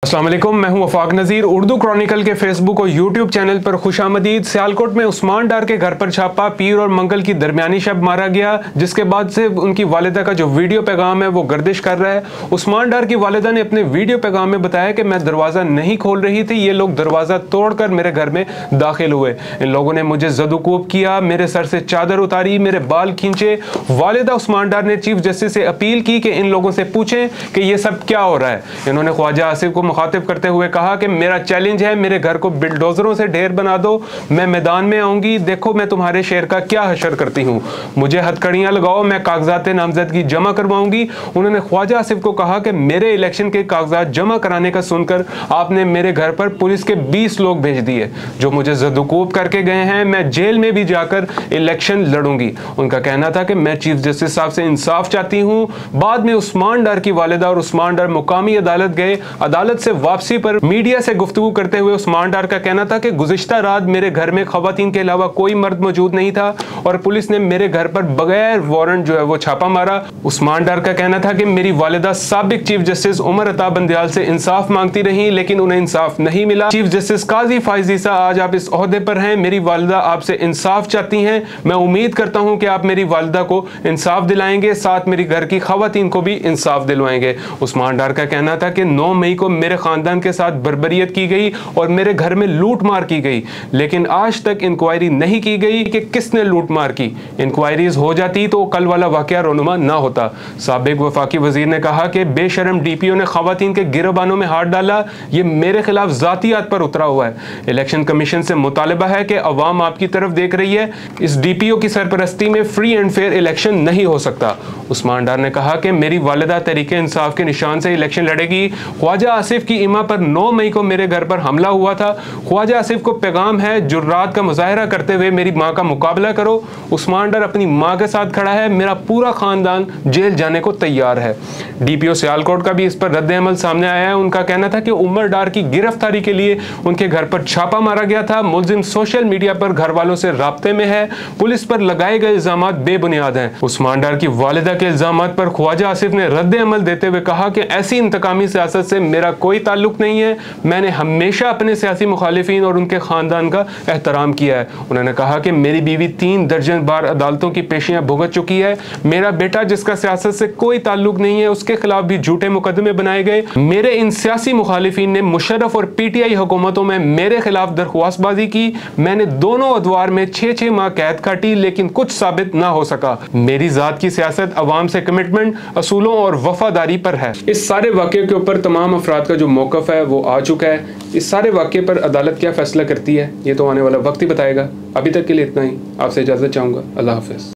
अस्सलाम वालेकुम, मैं हूं वफाक नज़ीर। उर्दू क्रॉनिकल के फेसबुक और यूट्यूब चैनल पर खुशामदीद। सियालकोट में उस्मान डार के घर पर छापा, पीर और मंगल की दरमियानी शब मारा गया, जिसके बाद से उनकी वालिदा का जो वीडियो पैगाम है वो गर्दिश कर रहा है। उस्मान डार की वालिदा ने अपने वीडियो पैगाम में बताया कि मैं दरवाज़ा नहीं खोल रही थी, ये लोग दरवाज़ा तोड़कर मेरे घर में दाखिल हुए। इन लोगों ने मुझे ज़दुकोब किया, मेरे सर से चादर उतारी, मेरे बाल खींचे। वालिदा उस्मान डार ने चीफ जस्टिस से अपील की कि इन लोगों से पूछें कि ये सब क्या हो रहा है। इन्होंने ख्वाजा आसिफ को मुखातिब करते हुए कहा कि मेरा चैलेंज है, मेरे घर को बिल्डोजरों से ढेर बना दो, मैं मैदान में आऊंगी, देखो मैं तुम्हारे शेर का क्या हशर करती हूँ, मुझे हथकड़ियां लगाओ, मैं कागजात नामजदगी जमा करवाऊंगी। उन्होंने ख्वाजा आसिफ को कहा कि मेरे इलेक्शन के कागजात जमा कराने का सुनकर आपने मेरे घर पर पुलिस के 20 लोग भेज दिए जो मुझे ज़दुकोब करके गए हैं, मैं जेल में भी जाकर इलेक्शन लड़ूंगी। उनका कहना था कि मैं चीफ जस्टिस साहब से इंसाफ चाहती हूँ। बाद में उस्मान डार की वालिदा और उस्मान डार मुकामी अदालत गए। अदालत से वापसी पर मीडिया से गुफ्तगू करते हुए उस्मान डार का कहना था कि गुज़िश्ता रात मेरे घर में खवातीन के अलावा कोई मर्द मौजूद नहीं था और पुलिस ने मेरे घर पर बगैर वारंट जो है वो छापा मारा। उस्मान डार का कहना था कि मेरी वालिदा साबिक चीफ जस्टिस उमर अता बंदयाल से इंसाफ मांगती रही, लेकिन उन्हें इंसाफ नहीं मिला। चीफ जस्टिस काजी फाइज ईसा, आज आप इस ओहदे पर हैं, मेरी वालिदा आपसे इंसाफ चाहती हैं, मैं उम्मीद करता हूं कि आप मेरी वालिदा को इंसाफ दिलाएंगे, साथ मेरी घर की खवातीन को भी इंसाफ दिलवाएंगे। उस्मान डार का कहना था कि 9 मई को मेरे खानदान के साथ बर्बरियत की गई और मेरे घर में लूट मार की गई, लेकिन आज तक इंक्वायरी नहीं की गई कि किसने लूट मार की। इंक्वायरीज हो जाती तो कल वाला वाकया रोनुमा ना होता। साबिक वफाकी वजीर ने कहा कि बेशरम डीपीओ ने खवातीन के गिरबानों में हाथ डाला, ये मेरे खिलाफ जातियात पर उतरा हुआ है। इलेक्शन कमीशन से मुतालबा है कि अवाम आपकी तरफ देख रही है, इस डीपीओ की सरपरस्ती में फ्री एंड फेयर इलेक्शन नहीं हो सकता। उस्मान डार ने कहा कि मेरी वालिदा तरीके इंसाफ के निशान से इलेक्शन लड़ेगी। ख्वाजा आसिफ की इमा पर 9 मई को मेरे घर पर हमला हुआ था। ख्वाजा आसिफ को पैगाम है, जुर्रात का मुजाहरा करते हुए मेरी माँ का मुकाबला करो। उस्मान डार अपनी माँ के साथ खड़ा है, मेरा पूरा खानदान जेल जाने को तैयार है। डीपीओ सियालकोट का भी इस पर रद्द अमल सामने आया है। उनका कहना था कि उमर डार की गिरफ्तारी के लिए उनके घर पर छापा मारा गया था। मुलजिम सोशल मीडिया पर घर वालों से राब्ते में है, पुलिस पर लगाए गए इल्जाम बेबुनियाद हैं। उस्मान डार की वालिदा के इल्जाम पर ख्वाजा आसिफ ने रद्द अमल देते हुए कहा कि ऐसी इंतकामी सियासत से मेरा कोई ताल्लुक नहीं है, मैंने हमेशा अपने सियासी मुखालिफिन और उनके खानदान का एहतराम किया है। उन्होंने कहा कि मेरी बीवी 3 दर्जन बार अदालतों की पेशियां भुगत चुकी है, मेरा बेटा जिसका सियासत से कोई ताल्लुक नहीं है उसके खिलाफ भी झूठे मुकदमे बनाए गए। मेरे इन सियासी मुखालिफिन ने मुशर्रफ और पीटीआई हुकूमतों में मेरे खिलाफ दरख्वास्तबाजी की, मैंने दोनों अदवार में 6-6 माह कैद काटी, लेकिन कुछ साबित ना हो सका। मेरी जात की सियासत अवाम से कमिटमेंट, असूलों और वफादारी पर है। इस सारे वाक़े के ऊपर तमाम अफराद का जो मौक़िफ़ है वो आ चुका है। इस सारे वाक़े पर अदालत क्या फैसला करती है ये तो आने वाला वक्त ही बताएगा। अभी तक के लिए इतना ही, आपसे इजाज़त चाहूँगा। अल्लाह हाफ़िज़।